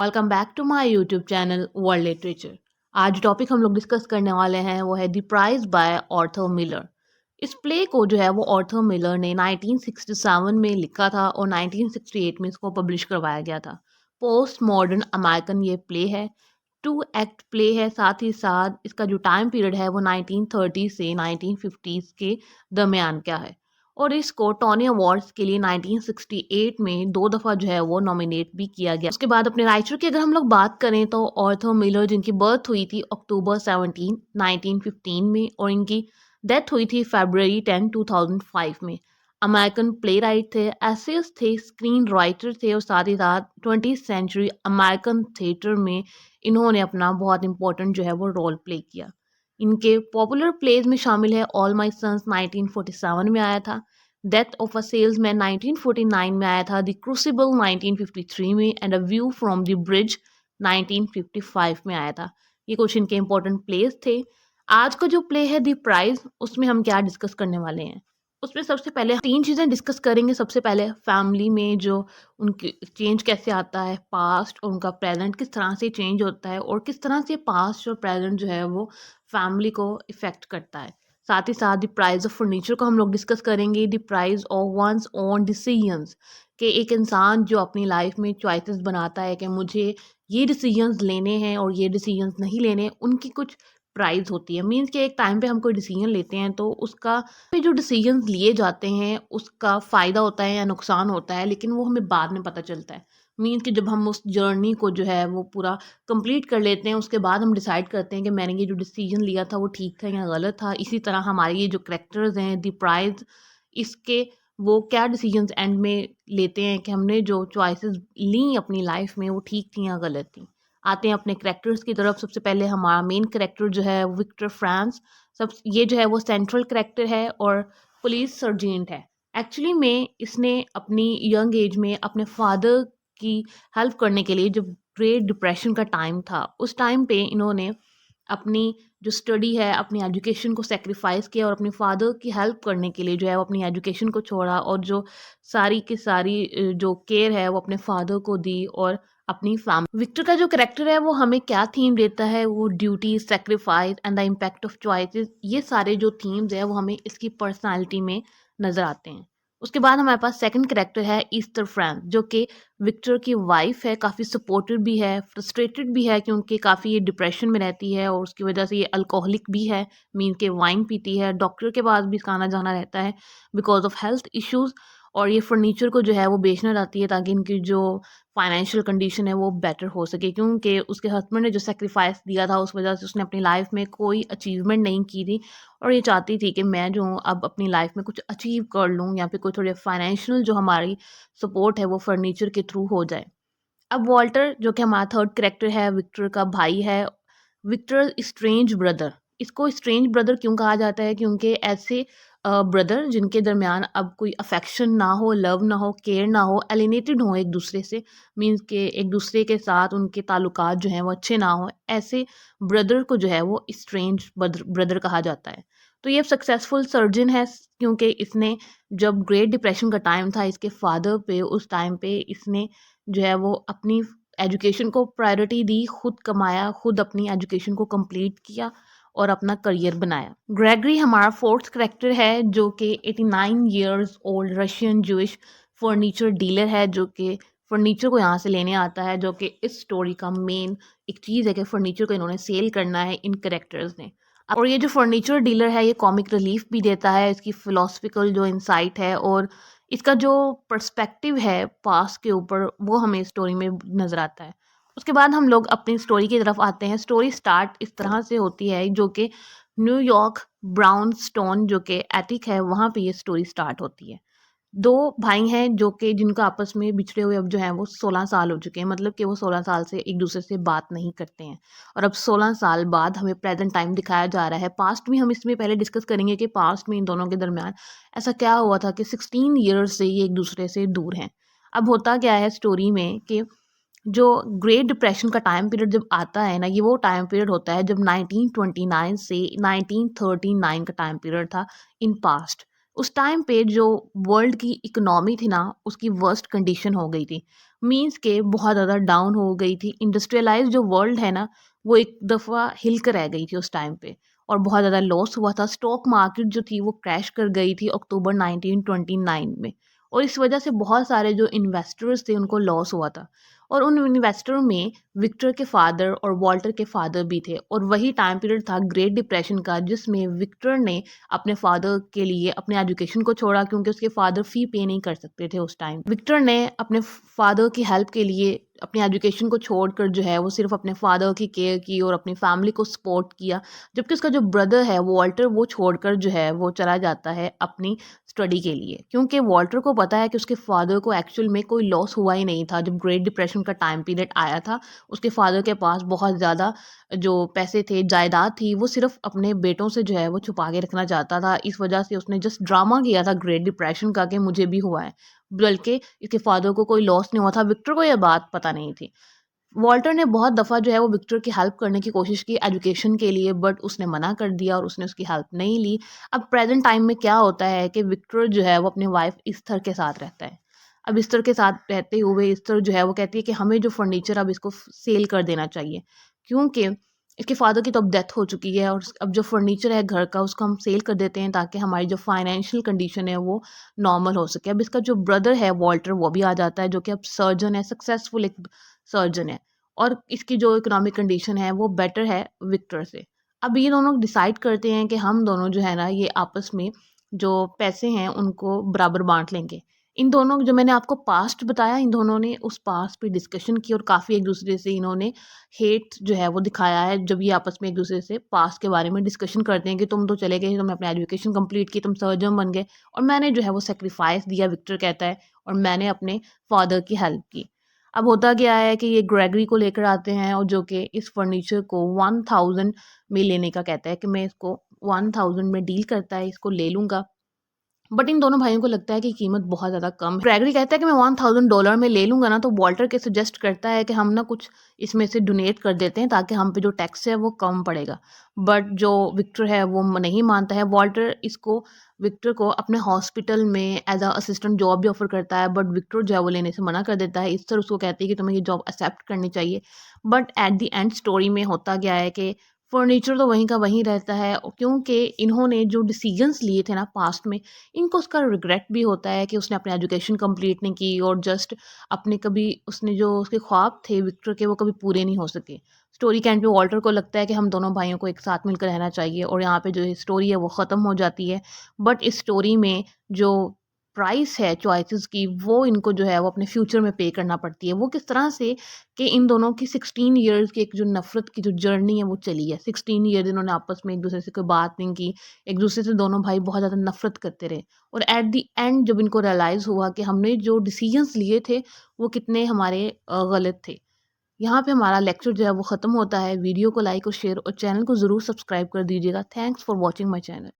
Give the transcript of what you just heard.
Welcome back to my YouTube channel world literature. आज topic हम लोग डिस्कस करने वाले हैं वो है the price by Arthur Miller. इस प्ले को जो है वो ऑर्थर मिलर ने 1967 में लिखा था और 1968 में इसको पब्लिश करवाया गया था। पोस्ट मॉडर्न अमेरिकन ये प्ले है। 2 एक्ट प्ले है, साथ ही साथ इसका जो टाइम पीरियड है वो 1930 से 1950s के दरमियान का है। और इसको टोनी अवार्ड्स के लिए 1968 में 2 दफ़ा जो है वो नॉमिनेट भी किया गया। उसके बाद अपने राइटर की अगर हम लोग बात करें तो ऑर्थर मिलर, जिनकी बर्थ हुई थी अक्टूबर 17 1915 में और इनकी डेथ हुई थी फरवरी 10 2005 में। अमेरिकन प्ले राइट थे, एसेस थे, स्क्रीन राइटर थे और साथ ही साथ 20th सेंचुरी अमेरिकन थिएटर में इन्होंने अपना बहुत इंपॉर्टेंट जो है वो रोल प्ले किया। इनके पॉपुलर प्लेज में शामिल है ऑल माई सन्स 1947 में आया था, डेथ ऑफ अ सेल्समैन 1949 में आया था, द क्रूसिबल 1953 में and a view from the bridge 1955 में आया था। ये कुछ इनके इंपॉर्टेंट प्लेज थे। आज का जो प्ले है द प्राइज, उसमें हम क्या डिस्कस करने वाले हैं। उसमें सबसे पहले 3 चीज़ें डिस्कस करेंगे। सबसे पहले फैमिली में जो उनकी चेंज कैसे आता है, पास्ट और उनका प्रेजेंट किस तरह से चेंज होता है और किस तरह से पास्ट और प्रेजेंट जो है वो फैमिली को इफ़ेक्ट करता है। साथ ही साथ द प्राइस ऑफ फर्नीचर को हम लोग डिस्कस करेंगे, the price of one's own decisions, कि एक इंसान जो अपनी लाइफ में चॉइसेस बनाता है कि मुझे ये डिसीजंस लेने हैं और ये डिसीजंस नहीं लेने, उनकी कुछ प्राइस होती है। मीन्स कि एक टाइम पे हम कोई डिसीजन लेते हैं तो उसका पे जो डिसीजंस लिए जाते हैं उसका फ़ायदा होता है या नुकसान होता है, लेकिन वो हमें बाद में पता चलता है। मीन्स कि जब हम उस जर्नी को जो है वो पूरा कंप्लीट कर लेते हैं, उसके बाद हम डिसाइड करते हैं कि मैंने ये जो डिसीजन लिया था वो ठीक था या गलत था। इसी तरह हमारे ये जो करेक्टर्स हैं द प्राइज, इसके वो क्या डिसीजंस एंड में लेते हैं कि हमने जो चॉइसेस ली अपनी लाइफ में वो ठीक थी या गलत थी। आते हैं अपने करेक्टर्स की तरफ। सबसे पहले हमारा मेन करेक्टर जो है विक्टर फ्रांस, सब ये जो है वो सेंट्रल करेक्टर है और पुलिस सर्जेंट है। एक्चुअली में इसने अपनी यंग एज में अपने फादर की हेल्प करने के लिए, जब ग्रेट डिप्रेशन का टाइम था, उस टाइम पे इन्होंने अपनी जो स्टडी है, अपनी एजुकेशन को सेक्रीफाइस किया और अपने फादर की हेल्प करने के लिए जो है वो अपनी एजुकेशन को छोड़ा और जो सारी की सारी जो केयर है वो अपने फादर को दी और अपनी फैमिली। विक्टर का जो करेक्टर है वो हमें क्या थीम देता है, वो duty, sacrifice and the impact of choices, ये सारे जो थीम्स है वो हमें इसकी पर्सनालिटी में नज़र आते हैं। उसके बाद हमारे पास सेकंड करेक्टर है ईस्टर फ्रांस, जो कि विक्टर की वाइफ है, काफ़ी सपोर्टिव भी है, फ्रस्ट्रेटेड भी है क्योंकि काफ़ी ये डिप्रेशन में रहती है और उसकी वजह से ये अल्कोहलिक भी है, मीन के वाइन पीती है, डॉक्टर के पास भी इसका आना जाना रहता है बिकॉज ऑफ हेल्थ इश्यूज़। और ये फर्नीचर को जो है वो बेचना चाहती है ताकि इनकी जो फाइनेंशियल कंडीशन है वो बेटर हो सके, क्योंकि उसके हस्बैंड ने जो सेक्रीफाइस दिया था उस वजह से उसने अपनी लाइफ में कोई अचीवमेंट नहीं की थी और ये चाहती थी कि मैं जो हूँ अब अपनी लाइफ में कुछ अचीव कर लूँ या फिर कोई थोड़ी फाइनेंशियल जो हमारी सपोर्ट है वो फर्नीचर के थ्रू हो जाए। अब वॉल्टर, जो कि हमारा थर्ड करेक्टर है, विक्टर का भाई है। विक्टर स्ट्रेंज ब्रदर, इसको स्ट्रेंज ब्रदर क्यों कहा जाता है, क्योंकि ऐसे ब्रदर जिनके दरमियान अब कोई अफेक्शन ना हो, लव ना हो, केयर ना हो, एलिनेटेड हो एक दूसरे से, मीन्स के एक दूसरे के साथ उनके ताल्लुकात जो हैं वो अच्छे ना हो, ऐसे ब्रदर को जो है वो स्ट्रेंज ब्रदर कहा जाता है। तो ये सक्सेसफुल सर्जन है क्योंकि इसने, जब ग्रेट डिप्रेशन का टाइम था इसके फादर पे, उस टाइम पे इसने जो है वो अपनी एजुकेशन को प्रायोरिटी दी, खुद कमाया, खुद अपनी एजुकेशन को कंप्लीट किया और अपना करियर बनाया। ग्रेगरी हमारा फोर्थ करेक्टर है, जो कि 89 years old Russian Jewish furniture dealer है, जो कि फर्नीचर को यहाँ से लेने आता है, जो कि इस स्टोरी का मेन एक चीज़ है कि फर्नीचर को इन्होंने सेल करना है इन करेक्टर्स ने। और ये जो फर्नीचर डीलर है ये कॉमिक रिलीफ भी देता है, इसकी फिलोसफिकल जो इंसाइट है और इसका जो पर्सपेक्टिव है पास्ट के ऊपर वो हमें स्टोरी में नज़र आता है। उसके बाद हम लोग अपनी स्टोरी की तरफ आते हैं। स्टोरी स्टार्ट इस तरह से होती है, जो कि न्यूयॉर्क ब्राउन स्टोन जो कि एटिक है वहाँ पे ये स्टोरी स्टार्ट होती है। 2 भाई हैं जो कि जिनका आपस में बिछड़े हुए अब जो हैं वो 16 साल हो चुके हैं, मतलब कि वो 16 साल से एक दूसरे से बात नहीं करते हैं और अब 16 साल बाद हमें प्रेजेंट टाइम दिखाया जा रहा है। पास्ट भी हम इसमें पहले डिस्कस करेंगे कि पास्ट में इन दोनों के दरमियान ऐसा क्या हुआ था कि 16 ईयर्स से ये एक दूसरे से दूर हैं। अब होता क्या है स्टोरी में कि जो ग्रेट डिप्रेशन का टाइम पीरियड जब आता है ना, ये वो टाइम पीरियड होता है जब 1929 से 1939 का टाइम पीरियड था इन पास्ट। उस टाइम पे जो वर्ल्ड की इकोनॉमी थी ना, उसकी वर्स्ट कंडीशन हो गई थी। मीन्स के बहुत ज़्यादा डाउन हो गई थी। इंडस्ट्रियलाइज़्ड जो वर्ल्ड है ना, वो एक दफ़ा हिल कर रह गई थी उस टाइम पे और बहुत ज़्यादा लॉस हुआ था। स्टॉक मार्केट जो थी वो क्रैश कर गई थी अक्टूबर 1929 में और इस वजह से बहुत सारे जो इन्वेस्टर्स थे उनको लॉस हुआ था। और उन इन्वेस्टरों में विक्टर के फादर और वॉल्टर के फादर भी थे और वही टाइम पीरियड था ग्रेट डिप्रेशन का, जिसमें विक्टर ने अपने फादर के लिए अपने एजुकेशन को छोड़ा क्योंकि उसके फादर फ़ी पे नहीं कर सकते थे उस टाइम। विक्टर ने अपने फादर की हेल्प के लिए अपनी एजुकेशन को छोड़कर जो है वो सिर्फ अपने फादर की केयर की और अपनी फैमिली को सपोर्ट किया। जबकि उसका जो ब्रदर है वॉल्टर, वो छोड़कर जो है वो चला जाता है अपनी स्टडी के लिए, क्योंकि वॉल्टर को पता है कि उसके फादर को एक्चुअल में कोई लॉस हुआ ही नहीं था। जब ग्रेट डिप्रेशन का टाइम पीरियड आया था, उसके फादर के पास बहुत ज़्यादा जो पैसे थे, जायदाद थी, वो सिर्फ अपने बेटों से जो है वो छुपा के रखना चाहता था। इस वजह से उसने जस्ट ड्रामा किया था ग्रेट डिप्रेशन का कि मुझे भी हुआ है, बल्कि इसके फादर को कोई लॉस नहीं हुआ था। विक्टर को यह बात पता नहीं थी। वॉल्टर ने बहुत दफ़ा जो है वो विक्टर की हेल्प करने की कोशिश की एजुकेशन के लिए, बट उसने मना कर दिया और उसने उसकी हेल्प नहीं ली। अब प्रेजेंट टाइम में क्या होता है कि विक्टर जो है वो अपनी वाइफ इस्थर के साथ रहता है। अब इस्थर के साथ रहते हुए इस्थर जो है वो कहती है कि हमें जो फर्नीचर अब इसको सेल कर देना चाहिए, क्योंकि इसके फादर की तो अब डेथ हो चुकी है और अब जो फर्नीचर है घर का उसको हम सेल कर देते हैं ताकि हमारी जो फाइनेंशियल कंडीशन है वो नॉर्मल हो सके। अब इसका जो ब्रदर है वॉल्टर, वो भी आ जाता है, जो कि अब सर्जन है, सक्सेसफुल एक सर्जन है और इसकी जो इकोनॉमिक कंडीशन है वो बेटर है विक्टर से। अब ये दोनों डिसाइड करते हैं कि हम दोनों जो है ना ये आपस में जो पैसे हैं उनको बराबर बांट लेंगे। इन दोनों जो मैंने आपको पास्ट बताया, इन दोनों ने उस पास्ट पे डिस्कशन की और काफ़ी एक दूसरे से इन्होंने हेट जो है वो दिखाया है। जब ये आपस में एक दूसरे से पास्ट के बारे में डिस्कशन करते हैं कि तुम तो चले गए, तुमने अपनी एजुकेशन कंप्लीट की, तुम सर्जन बन गए और मैंने जो है वो सेक्रीफाइस दिया, विक्टर कहता है, और मैंने अपने फादर की हेल्प की। अब होता क्या है कि ये ग्रेगरी को लेकर आते हैं और जो कि इस फर्नीचर को 1000 में लेने का कहता है कि मैं इसको 1000 में डील करता है, इसको ले लूँगा। बट इन दोनों भाइयों को लगता है कि कीमत बहुत ज़्यादा कम है। ग्रेगरी कहता है कि मैं $1000 में ले लूँगा ना, तो वॉल्टर के सजेस्ट करता है कि हम ना कुछ इसमें से डोनेट कर देते हैं ताकि हम पे जो टैक्स है वो कम पड़ेगा। बट जो विक्टर है वो नहीं मानता है। वॉल्टर इसको विक्टर को अपने हॉस्पिटल में एज अ असिस्टेंट जॉब भी ऑफर करता है, बट विक्टर जो है वो लेने से मना कर देता है। इस तरह उसको कहती है कि तुम्हें ये जॉब एक्सेप्ट करनी चाहिए। But at the end story में होता क्या है कि फर्नीचर तो वहीं का वहीं रहता है, क्योंकि इन्होंने जो डिसीजंस लिए थे ना पास्ट में, इनको उसका रिग्रेट भी होता है कि उसने अपनी एजुकेशन कंप्लीट नहीं की और जस्ट अपने कभी उसने जो उसके ख्वाब थे विक्टर के वो कभी पूरे नहीं हो सके। स्टोरी के एंड पे वॉल्टर को लगता है कि हम दोनों भाइयों को एक साथ मिलकर रहना चाहिए और यहाँ पे जो स्टोरी है वो ख़त्म हो जाती है। बट इस स्टोरी में जो प्राइस है चॉइसेस की, वो इनको जो है वो अपने फ्यूचर में पे करना पड़ती है। वो किस तरह से कि इन दोनों की 16 इयर्स की एक जो नफ़रत की जो जर्नी है वो चली है। 16 ईयर इन्होंने आपस में एक दूसरे से कोई बात नहीं की, एक दूसरे से दोनों भाई बहुत ज़्यादा नफ़रत करते रहे और एट द एंड जब इनको रियलाइज़ हुआ कि हमने जो डिसीजंस लिए थे वो कितने हमारे गलत थे। यहाँ पे हमारा लेक्चर जो है वो ख़त्म होता है। वीडियो को लाइक और शेयर और चैनल को ज़रूर सब्सक्राइब कर दीजिएगा। Thanks for watching my channel.